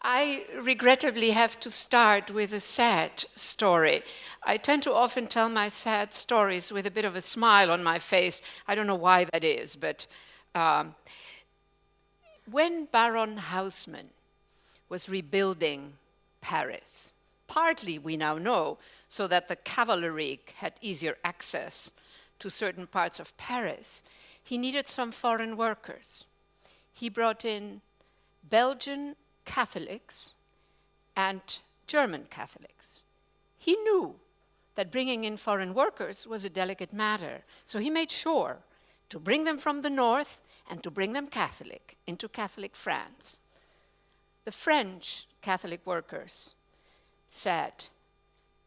I regrettably have to start with a sad story. I tend to often tell my sad stories with a bit of a smile on my face. I don't know why that is, but when Baron Haussmann was rebuilding Paris, partly, we now know, so that the cavalry had easier access to certain parts of Paris, he needed some foreign workers. He brought in Belgian Catholics and German Catholics. He knew that bringing in foreign workers was a delicate matter, so he made sure to bring them from the north and to bring them Catholic into Catholic France. The French Catholic workers said,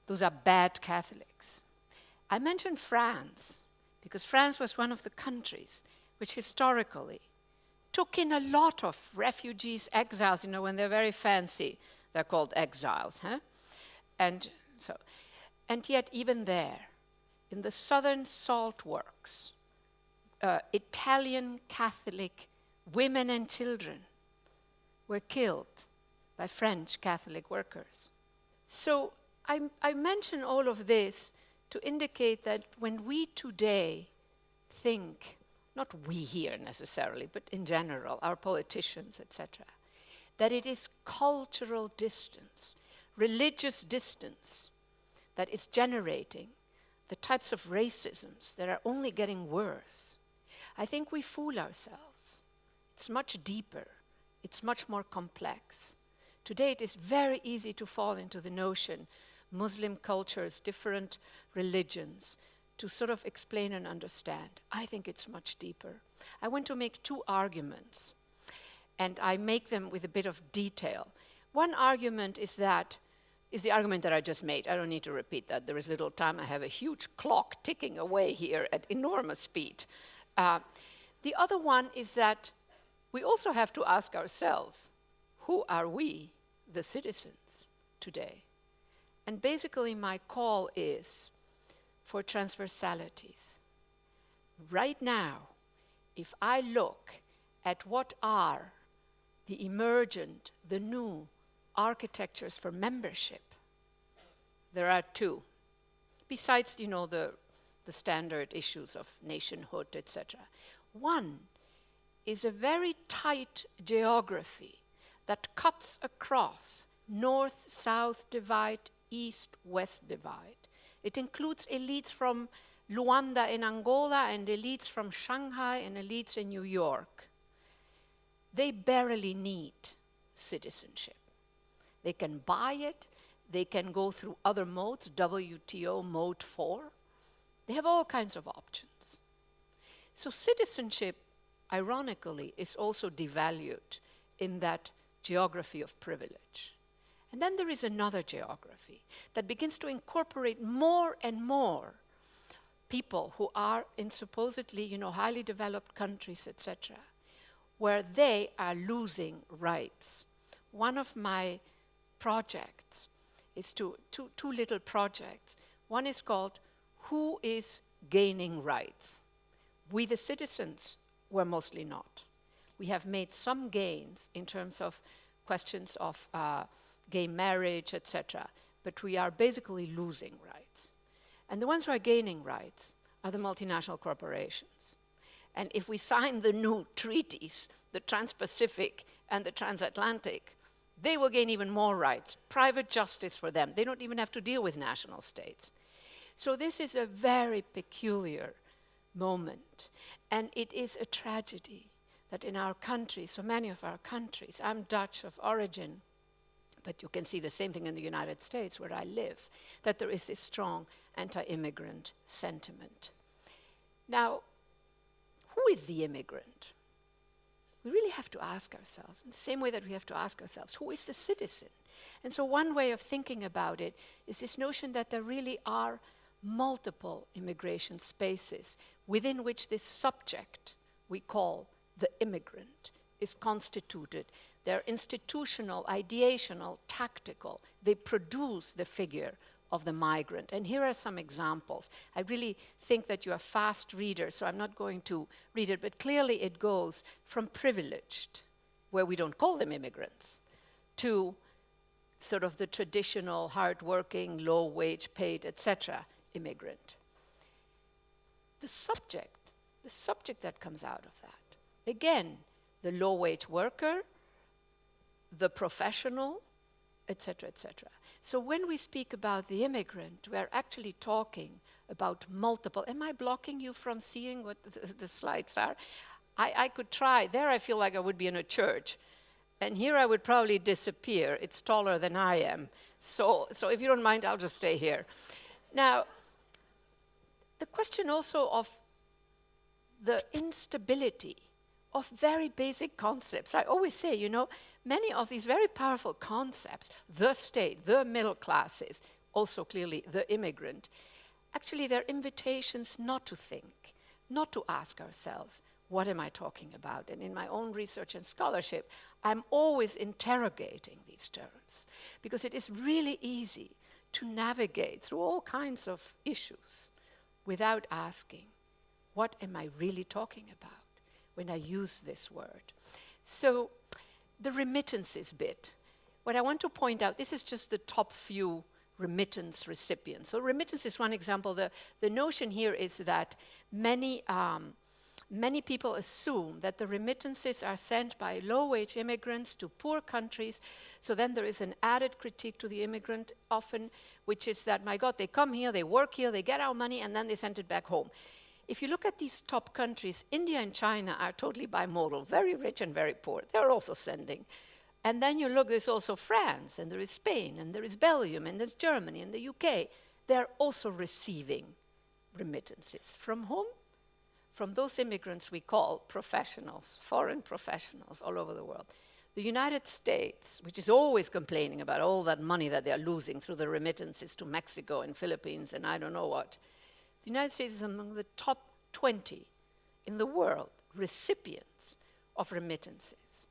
those are bad Catholics. I mentioned France because France was one of the countries which historically took in a lot of refugees, exiles. You know, when they're very fancy, they're called exiles. And yet even there, in the southern salt works, Italian Catholic women and children were killed by French Catholic workers. So I mention all of this to indicate that when we today think, not we here necessarily, but in general, our politicians, etc., that it is cultural distance, religious distance that is generating the types of racisms that are only getting worse. I think we fool ourselves. It's much deeper. It's much more complex. Today it is very easy to fall into the notion Muslim cultures, different religions, to sort of explain and understand. I think it's much deeper. I want to make two arguments, and I make them with a bit of detail. One argument is the argument that I just made. I don't need to repeat that. There is little time. I have a huge clock ticking away here at enormous speed. The other one is that we also have to ask ourselves, who are we, the citizens, today? And basically my call is for transversalities. Right now, if I look at what are the emergent, the new architectures for membership, there are two. Besides, the standard issues of nationhood, etc. One is a very tight geography that cuts across north-south divide, east-west divide. It includes elites from Luanda in Angola and elites from Shanghai and elites in New York. They barely need citizenship. They can buy it. They can go through other modes, WTO mode 4. They have all kinds of options. So citizenship, ironically, is also devalued in that geography of privilege. And then there is another geography that begins to incorporate more and more people who are in supposedly, highly developed countries, etc., where they are losing rights. One of my projects is two little projects. One is called Who is Gaining Rights? We, the citizens, were mostly not. We have made some gains in terms of questions of gay marriage, etc., but we are basically losing rights. And the ones who are gaining rights are the multinational corporations. And if we sign the new treaties, the Trans-Pacific and the Transatlantic, they will gain even more rights, private justice for them. They don't even have to deal with national states. So this is a very peculiar moment. And it is a tragedy that in our countries, so many of our countries, I'm Dutch of origin, but you can see the same thing in the United States where I live, that there is this strong anti-immigrant sentiment. Now, who is the immigrant? We really have to ask ourselves, in the same way that we have to ask ourselves, who is the citizen? And so one way of thinking about it is this notion that there really are multiple immigration spaces within which this subject we call the immigrant is constituted. They're institutional, ideational, tactical. They produce the figure of the migrant. And here are some examples. I really think that you're fast readers, so I'm not going to read it, but clearly it goes from privileged, where we don't call them immigrants, to sort of the traditional, hard-working, low-wage paid, etc., immigrant. The subject that comes out of that, again, the low-wage worker, the professional, etc., etc. So when we speak about the immigrant, we are actually talking about multiple. Am I blocking you from seeing what the slides are? I could try. There I feel like I would be in a church. And here I would probably disappear. It's taller than I am. So if you don't mind, I'll just stay here. Now, the question also of the instability of very basic concepts. I always say, many of these very powerful concepts, the state, the middle classes, also clearly the immigrant, actually they're invitations not to think, not to ask ourselves, what am I talking about? And in my own research and scholarship, I'm always interrogating these terms because it is really easy to navigate through all kinds of issues without asking, what am I really talking about when I use this word? So the remittances bit, what I want to point out, this is just the top few remittance recipients. So remittance is one example. The notion here is that many people assume that the remittances are sent by low-wage immigrants to poor countries. So then there is an added critique to the immigrant often, which is that, my God, they come here, they work here, they get our money, and then they send it back home. If you look at these top countries, India and China are totally bimodal, very rich and very poor. They're also sending. And then you look, there's also France, and there is Spain, and there is Belgium, and there's Germany, and the UK. They're also receiving remittances. From whom? From those immigrants we call professionals, foreign professionals all over the world. The United States, which is always complaining about all that money that they're losing through the remittances to Mexico and Philippines and I don't know what, the United States is among the top 20 in the world recipients of remittances.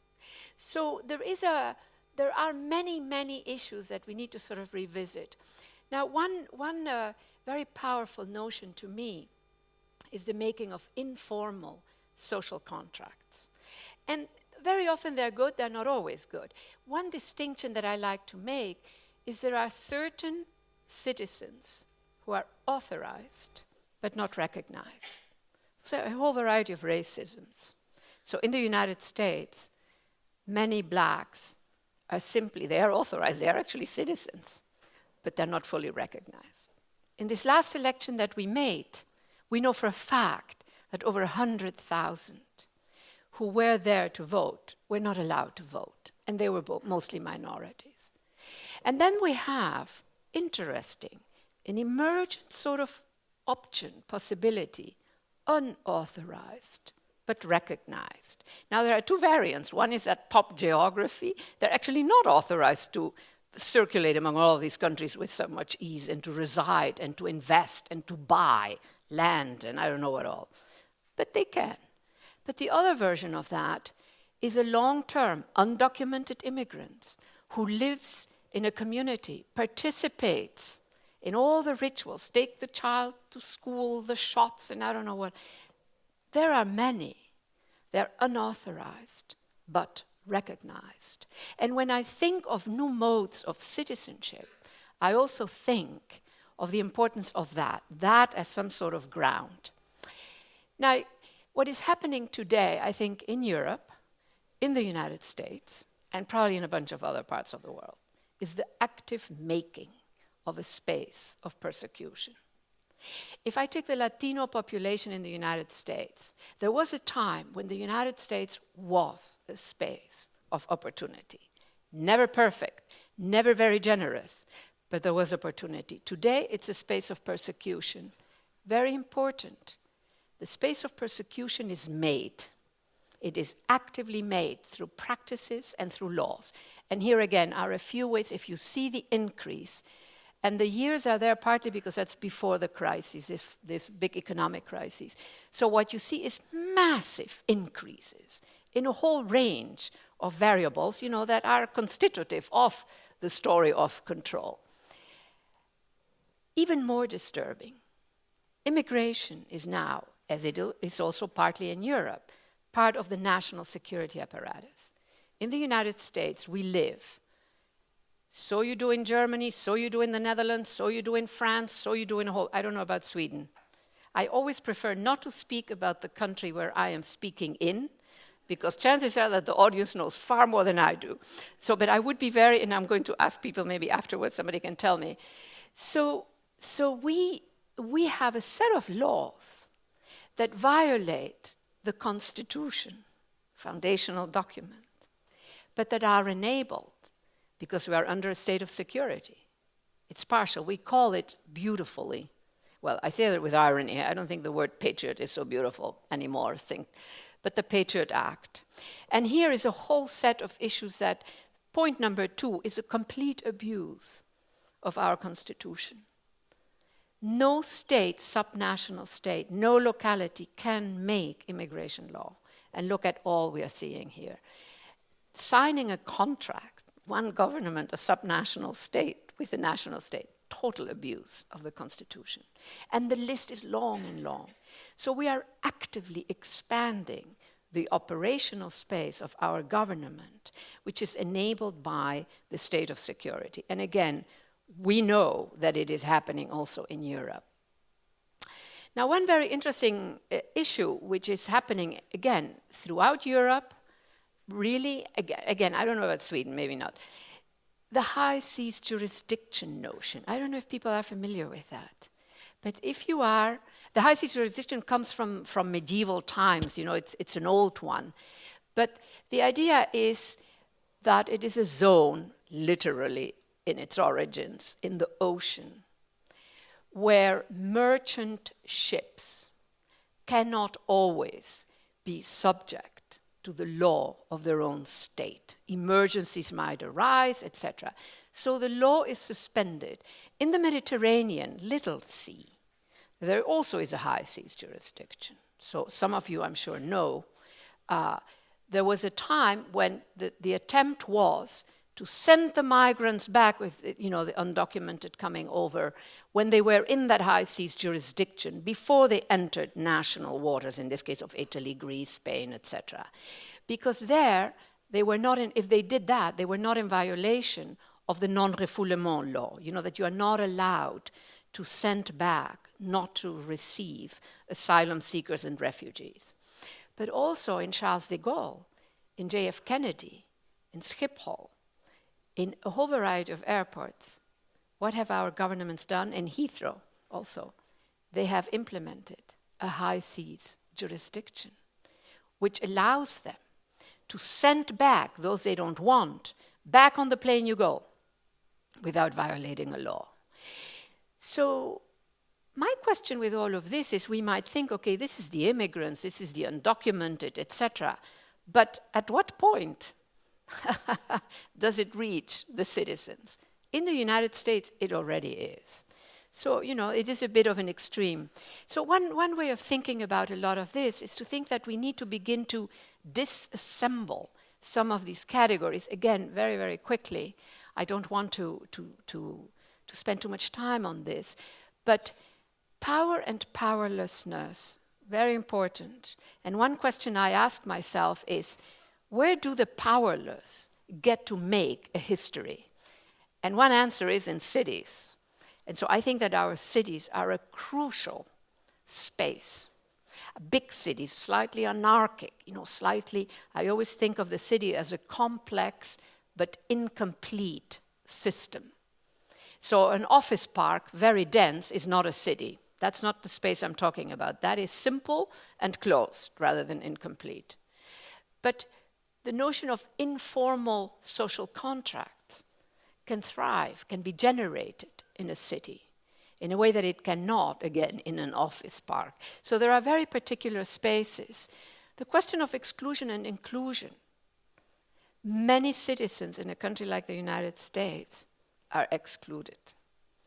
So there are many, many issues that we need to sort of revisit. Now, one very powerful notion to me is the making of informal social contracts. And very often they're good, they're not always good. One distinction that I like to make is there are certain citizens who are authorized but not recognized. So a whole variety of racisms. So in the United States, many blacks are simply, they are authorized, they are actually citizens, but they're not fully recognized. In this last election that we made, we know for a fact that over 100,000 who were there to vote were not allowed to vote, and they were mostly minorities. And then we have, interesting, an emergent sort of option, possibility, unauthorized, but recognized. Now there are two variants. One is that top geography. They're actually not authorized to circulate among all of these countries with so much ease and to reside and to invest and to buy land and I don't know what all. But they can. But the other version of that is a long-term, undocumented immigrant who lives in a community, participates in all the rituals, take the child to school, the shots, and I don't know what. There are many. They're unauthorized, but recognized. And when I think of new modes of citizenship, I also think of the importance of that as some sort of ground. Now, what is happening today, I think, in Europe, in the United States, and probably in a bunch of other parts of the world, is the active making of a space of persecution. If I take the Latino population in the United States, there was a time when the United States was a space of opportunity. Never perfect, never very generous, but there was opportunity. Today, it's a space of persecution. Very important. The space of persecution is made. It is actively made through practices and through laws. And here again are a few ways, if you see the increase, and the years are there partly because that's before the crisis, this big economic crisis. So what you see is massive increases in a whole range of variables, that are constitutive of the story of control. Even more disturbing, immigration is now, as it is also partly in Europe, part of the national security apparatus. In the United States, we live So you do in Germany, so you do in the Netherlands, so you do in France, so you do in a whole, I don't know about Sweden. I always prefer not to speak about the country where I am speaking in, because chances are that the audience knows far more than I do. So, but I would be very, and I'm going to ask people maybe afterwards, somebody can tell me. So we have a set of laws that violate the Constitution, foundational document, but that are enabled because we are under a state of security. It's partial. We call it beautifully. Well, I say that with irony. I don't think the word patriot is so beautiful anymore, but the Patriot Act. And here is a whole set of issues that, point number 2, is a complete abuse of our Constitution. No state, subnational state, no locality can make immigration law. And look at all we are seeing here. Signing a contract, one government, a subnational state with a national state, total abuse of the Constitution. And the list is long and long. So we are actively expanding the operational space of our government, which is enabled by the state of security. And again, we know that it is happening also in Europe. Now, one very interesting issue which is happening, again, throughout Europe, really, again, I don't know about Sweden, maybe not, the high seas jurisdiction notion. I don't know if people are familiar with that. But if you are, the high seas jurisdiction comes from medieval times, it's an old one. But the idea is that it is a zone, literally, in its origins, in the ocean, where merchant ships cannot always be subject to the law of their own state. Emergencies might arise, etc. So the law is suspended. In the Mediterranean, Little Sea, there also is a high seas jurisdiction. So some of you, I'm sure, know. There was a time when the attempt was to send the migrants back with, the undocumented coming over when they were in that high seas jurisdiction before they entered national waters, in this case of Italy, Greece, Spain, etc. Because there, they were not in, if they did that, they were not in violation of the non-refoulement law, that you are not allowed to send back, not to receive asylum seekers and refugees. But also in Charles de Gaulle, in JF Kennedy, in Schiphol, in a whole variety of airports. What have our governments done? In Heathrow also. They have implemented a high seas jurisdiction, which allows them to send back those they don't want, back on the plane you go, without violating a law. So my question with all of this is, we might think, okay, this is the immigrants, this is the undocumented, etc. But at what point does it reach the citizens? In the United States, it already is. So, it is a bit of an extreme. So one way of thinking about a lot of this is to think that we need to begin to disassemble some of these categories. Again, very, very quickly. I don't want to spend too much time on this. But power and powerlessness, very important. And one question I ask myself is, where do the powerless get to make a history? And one answer is in cities. And so I think that our cities are a crucial space. Big cities, slightly anarchic, I always think of the city as a complex but incomplete system. So an office park, very dense, is not a city. That's not the space I'm talking about. That is simple and closed rather than incomplete. But the notion of informal social contracts can thrive, can be generated in a city in a way that it cannot, again, in an office park. So there are very particular spaces. The question of exclusion and inclusion. Many citizens in a country like the United States are excluded.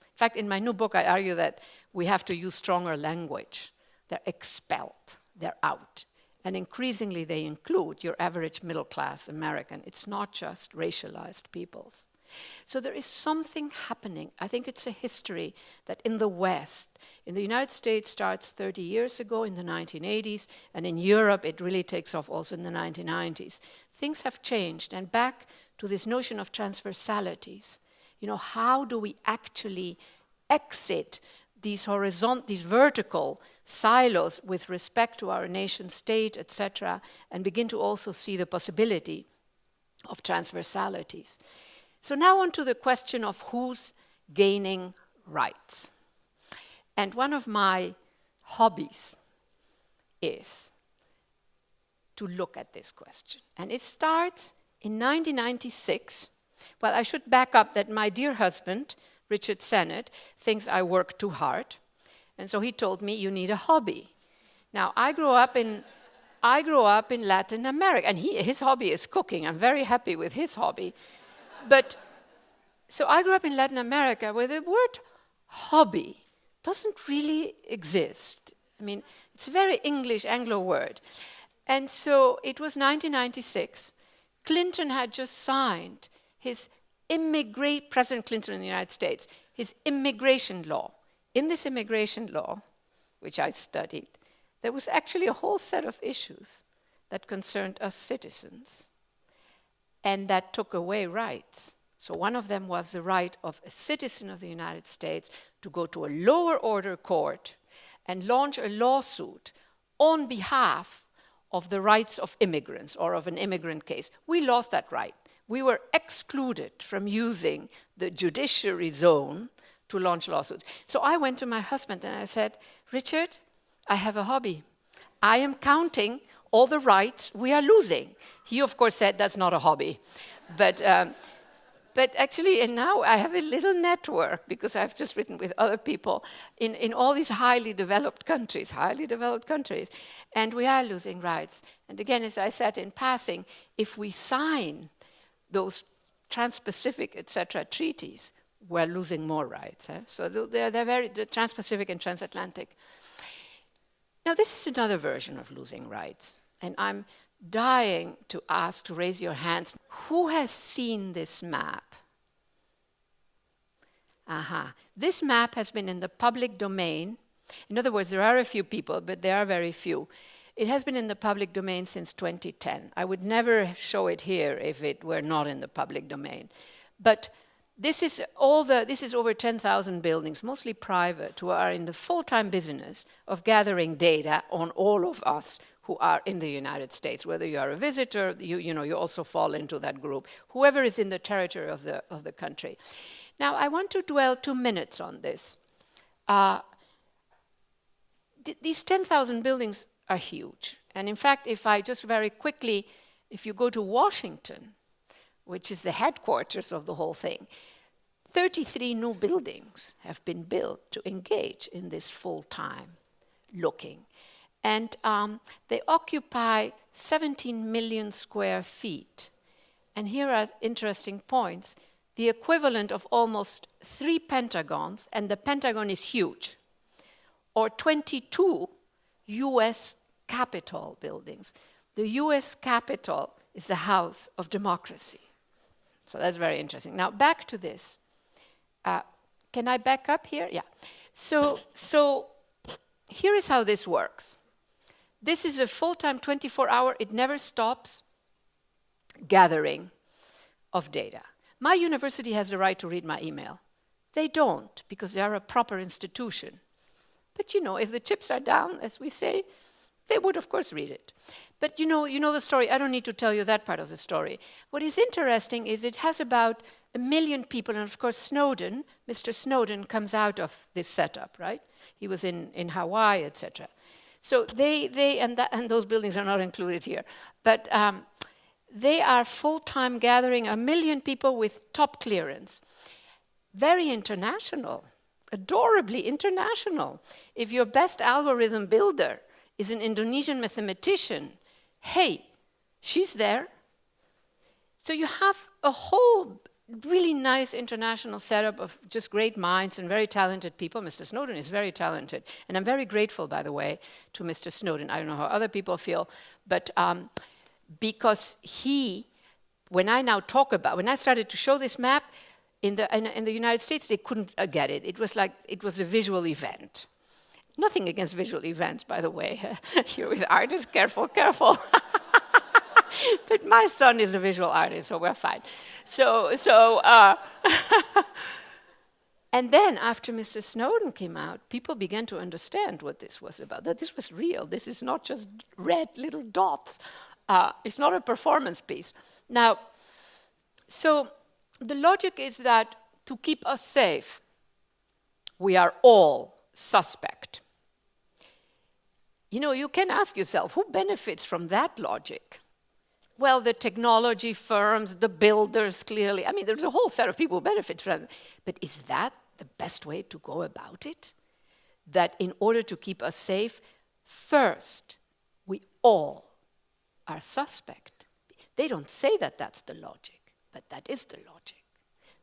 In fact, in my new book, I argue that we have to use stronger language. They're expelled, they're out. And increasingly they include your average middle-class American. It's not just racialized peoples. So there is something happening. I think it's a history that in the West, in the United States starts 30 years ago in the 1980s, and in Europe it really takes off also in the 1990s. Things have changed, and back to this notion of transversalities. how do we actually exit these vertical silos with respect to our nation state, etc., and begin to also see the possibility of transversalities. So now on to the question of who's gaining rights. And one of my hobbies is to look at this question. And it starts in 1996. Well, I should back up that my dear husband, Richard Sennett, thinks I work too hard. And so he told me, you need a hobby. Now, I grew up in Latin America, and his hobby is cooking. I'm very happy with his hobby. But, so I grew up in Latin America where the word hobby doesn't really exist. I mean, it's a very English Anglo word. And so it was 1996. Clinton had just signed his President Clinton in the United States, his immigration law. In this immigration law, which I studied, there was actually a whole set of issues that concerned us citizens and that took away rights. So one of them was the right of a citizen of the United States to go to a lower order court and launch a lawsuit on behalf of the rights of immigrants or of an immigrant case. We lost that right. We were excluded from using the judiciary zone to launch lawsuits. So I went to my husband and I said, Richard, I have a hobby. I am counting all the rights we are losing. He, of course, said that's not a hobby. But actually, and now I have a little network, because I've just written with other people in all these highly developed countries, and we are losing rights. And again, as I said in passing, if we sign those trans-Pacific, etc., treaties, we're losing more rights. So they're very trans-Pacific and transatlantic. Now, this is another version of losing rights, and I'm dying to raise your hands. Who has seen this map? This map has been in the public domain. In other words, there are a few people, but there are very few. It has been in the public domain since 2010. I would never show it here if it were not in the public domain. But this is over 10,000 buildings, mostly private, who are in the full-time business of gathering data on all of us who are in the United States. Whether you are a visitor, you also fall into that group. Whoever is in the territory of the country. Now, I want to dwell 2 minutes on this. These 10,000 buildings are huge. And in fact, if I just very quickly, if you go to Washington, which is the headquarters of the whole thing, 33 new buildings have been built to engage in this full-time looking. And they occupy 17 million square feet. And here are interesting points. The equivalent of almost 3 Pentagons, and the Pentagon is huge, or 22 US Capitol buildings. The US Capitol is the house of democracy. So that's very interesting. Now, back to this. Can I back up here? Yeah. So here is how this works. This is a full-time 24-hour, it never stops, gathering of data. My university has the right to read my email. They don't, because they are a proper institution. But if the chips are down, as we say, they would, of course, read it. But you know the story. I don't need to tell you that part of the story. What is interesting is it has about 1 million people, and of course Mr. Snowden comes out of this setup, right? He was in Hawaii, etc. So and those buildings are not included here. But they are full-time gathering 1 million people with top clearance. Very international, adorably international. If your best algorithm builder is an Indonesian mathematician, hey, she's there. So you have a whole really nice international setup of just great minds and very talented people. Mr. Snowden is very talented. And I'm very grateful, by the way, to Mr. Snowden. I don't know how other people feel, but because when I started to show this map in the United States, they couldn't get it. It was a visual event. Nothing against visual events, by the way. Here with artists, careful. But my son is a visual artist, so we're fine. And then after Mr. Snowden came out, people began to understand what this was about, that this was real. This is not just red little dots. It's not a performance piece. Now, so the logic is that to keep us safe, we are all suspect. You know, you can ask yourself, who benefits from that logic? Well, the technology firms, the builders, clearly. I mean, there's a whole set of people who benefit from it. But is that the best way to go about it? That in order to keep us safe, first, we all are suspect. They don't say that that's the logic, but that is the logic.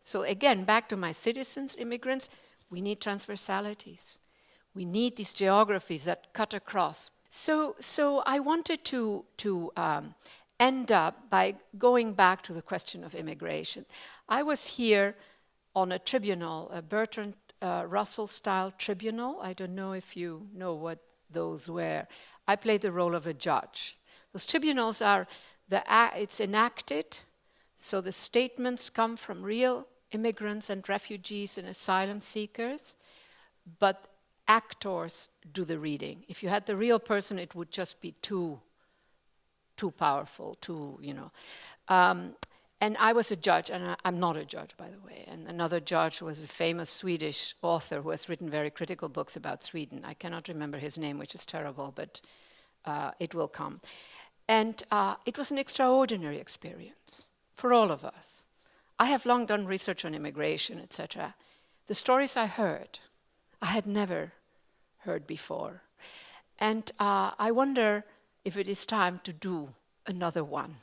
So again, back to my citizens, immigrants, we need transversalities. We need these geographies that cut across. So I wanted to end up by going back to the question of immigration. I was here on a tribunal, a Bertrand Russell-style tribunal. I don't know if you know what those were. I played the role of a judge. Those tribunals are, it's enacted, so the statements come from real immigrants and refugees and asylum seekers, but actors do the reading. If you had the real person, it would just be too powerful, and I was a judge, and I'm not a judge, by the way. And another judge was a famous Swedish author who has written very critical books about Sweden. I cannot remember his name, which is terrible, but it will come. And it was an extraordinary experience for all of us. I have long done research on immigration, etc. The stories I heard, I had never heard before. And I wonder if it is time to do another one,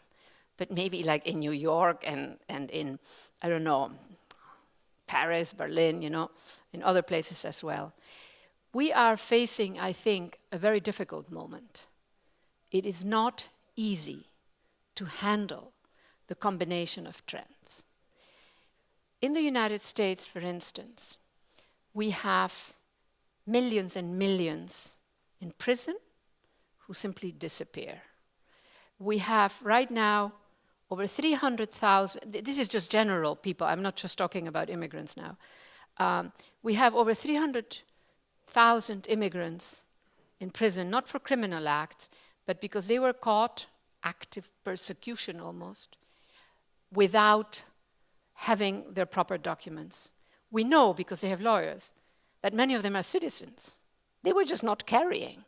but maybe like in New York and in, I don't know, Paris, Berlin, in other places as well. We are facing, I think, a very difficult moment. It is not easy to handle the combination of trends. In the United States, for instance, we have millions and millions in prison who simply disappear. We have right now over 300,000, this is just general people, I'm not just talking about immigrants now. We have over 300,000 immigrants in prison, not for criminal acts, but because they were caught, active persecution almost, without having their proper documents. We know, because they have lawyers, that many of them are citizens. They were just not carrying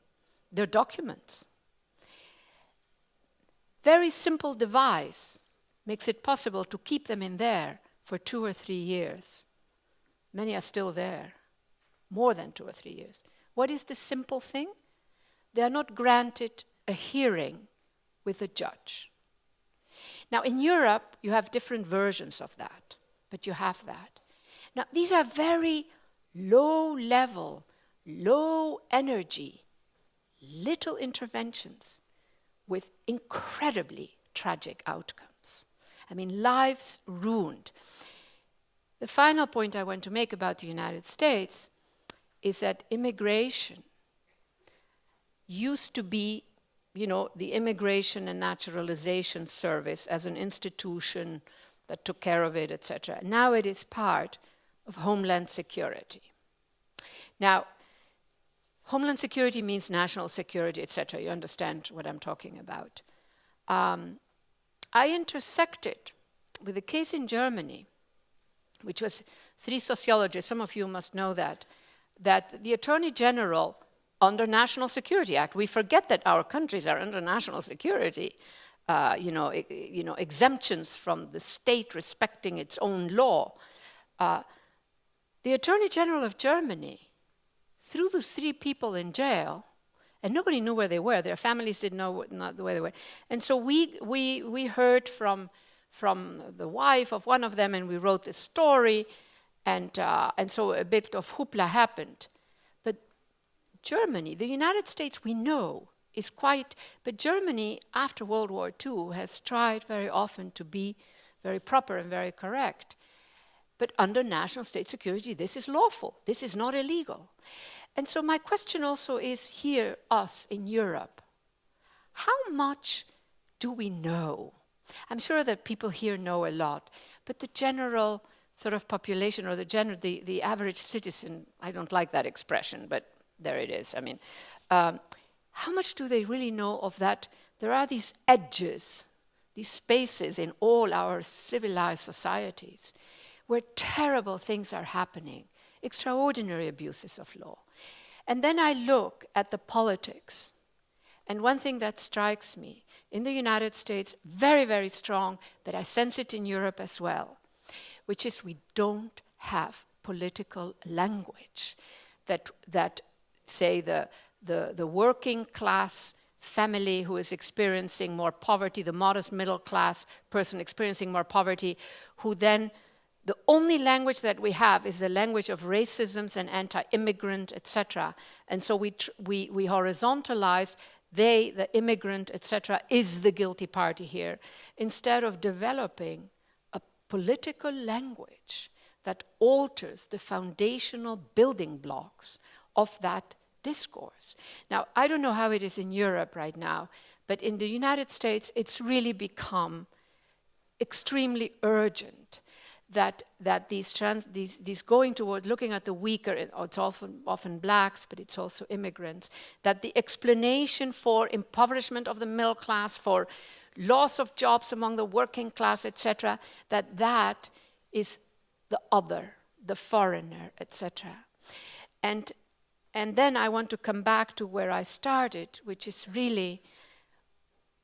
their documents. Very simple device makes it possible to keep them in there for 2 or 3 years. Many are still there, more than 2 or 3 years. What is the simple thing? They are not granted a hearing with a judge. Now, in Europe, you have different versions of that, but you have that. Now, these are very low-level, low-energy, little interventions with incredibly tragic outcomes. I mean, lives ruined. The final point I want to make about the United States is that immigration used to be, the Immigration and Naturalization Service as an institution that took care of it, etc. Now it is part of Homeland Security. Now, Homeland Security means national security, etc. You understand what I'm talking about. I intersected with a case in Germany, which was 3 sociologists, some of you must know that the Attorney General, under National Security Act, we forget that our countries are under national security, exemptions from the state respecting its own law. The Attorney General of Germany threw those 3 people in jail, and nobody knew where they were. Their families didn't know where they were. And so we heard from the wife of one of them, and we wrote this story, and so a bit of hoopla happened. But Germany, the United States, we know, is quite... But Germany, after World War II, has tried very often to be very proper and very correct. But under national state security, this is lawful. This is not illegal. And so my question also is here, us in Europe, how much do we know? I'm sure that people here know a lot, but the general sort of population, or the average citizen, I don't like that expression, but there it is. I mean, how much do they really know of that? There are these edges, these spaces in all our civilized societies where terrible things are happening, extraordinary abuses of law. And then I look at the politics. And one thing that strikes me, in the United States, very, very strong, but I sense it in Europe as well, which is we don't have political language that say the working class family who is experiencing more poverty, the modest middle class person experiencing more poverty, who then, the only language that we have is the language of racisms and anti-immigrant, etc. And so we horizontalize, the immigrant, etc., is the guilty party here, instead of developing a political language that alters the foundational building blocks of that discourse. Now, I don't know how it is in Europe right now, but in the United States, it's really become extremely urgent that these going toward looking at the weaker, it's often blacks, but it's also immigrants, that the explanation for impoverishment of the middle class, for loss of jobs among the working class, etc., that is the other, the foreigner, etc. And then I want to come back to where I started, which is really,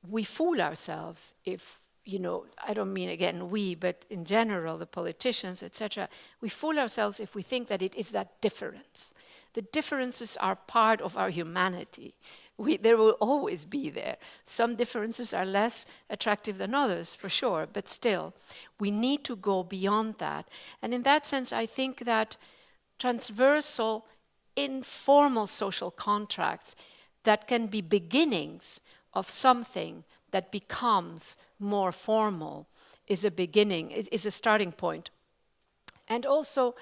we fool ourselves if, I don't mean, again, we, but in general, the politicians, etc., we fool ourselves if we think that it is that difference. The differences are part of our humanity. There will always be there. Some differences are less attractive than others, for sure, but still, we need to go beyond that. And in that sense, I think that transversal, informal social contracts that can be beginnings of something that becomes more formal is a beginning, is a starting point. And also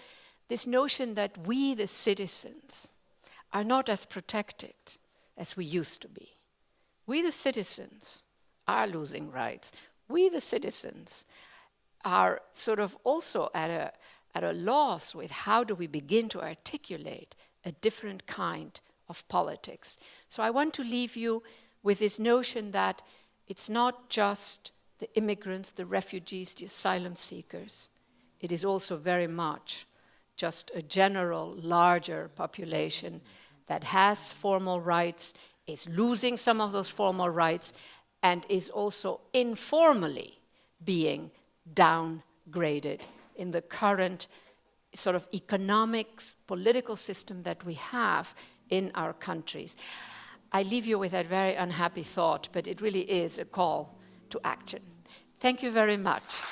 this notion that we, the citizens, are not as protected as we used to be. We, the citizens, are losing rights. We, the citizens, are sort of also at a loss with how do we begin to articulate a different kind of politics. So I want to leave you with this notion that it's not just the immigrants, the refugees, the asylum seekers. It is also very much just a general, larger population that has formal rights, is losing some of those formal rights, and is also informally being downgraded in the current sort of economics, political system that we have in our countries. I leave you with that very unhappy thought, but it really is a call to action. Thank you very much.